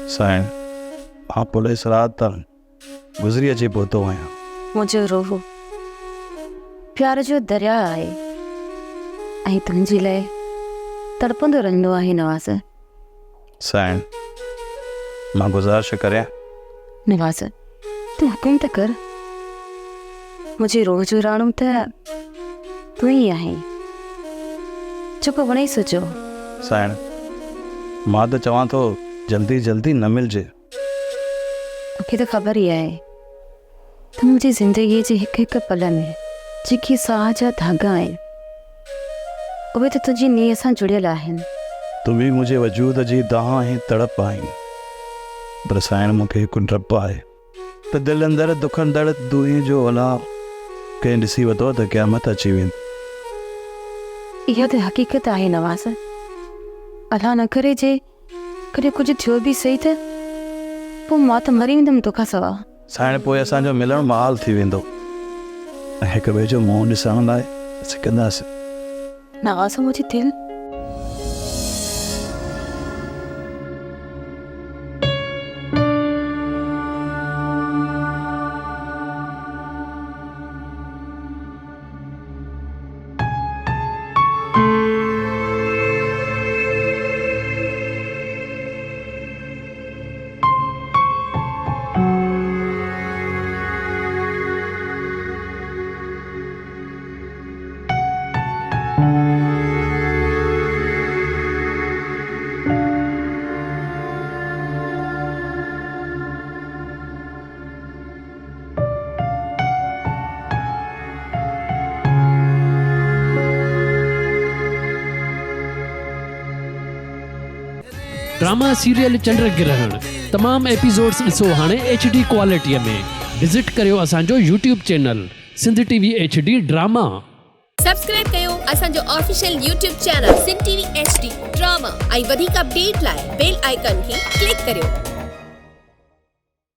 साईं, मां पुलिस रात ताईं गुज़री अची पहुतो आहियां। मुझे रोहो प्यार जो दरिया आहे ऐं तुंहिंजे लाइ तड़पंदो रहंदो आहे नवाज़। साईं, मां गुज़ारिश करियां? नवाज़ तूं हुकुम त कर। मुझे रोह जो राणो त तूं ई आहीं, जेको वणे सोचो। साईं, मां त चवां थो जल्दी जल्दी न मिलजे। मूंखे त ख़बर ई आहे त मुंहिंजी ज़िंदगीअ जे हिकु हिकु पल में जेकी साह जा धागा आहिनि उहे त तुंहिंजी नीअ सां जुड़ियल आहिनि। तू बि मुंहिंजे वजूद जी दाह ऐं तड़प आहीं, पर साईं मूंखे हिकु डपु आहे त दिलि अंदरि दुखंदड़ दूंहें जो अलाव कंहिं ॾिसी वरितो त क़यामत अची वेंदी। इहा त हक़ीक़त आहे नवाज़। अलाह न करे जे कॾहिं कुझु थियो बि सही त पोइ मां त मरी वेंदमि तोखां सवा। साईं, पोइ असांजो मिलणु महाल थी वेंदो ऐं हिक ॿिए जो मुंहुं ॾिसण लाइ सिकंदासीं। नवाज़ मुंहिंजी दिलि ड्रामा सीरियल चंड ग्रहण तमाम एपिसोड्स ॾिसो हाणे HD क्वालिटीअ में। विज़िट करियो असांजो YouTube channel Sindh TV HD drama. Subscribe कयो असांजो official YouTube channel Sindh TV HD drama ऐं वधीक अपडेट लाइ बेल आइकन खे क्लिक करियो।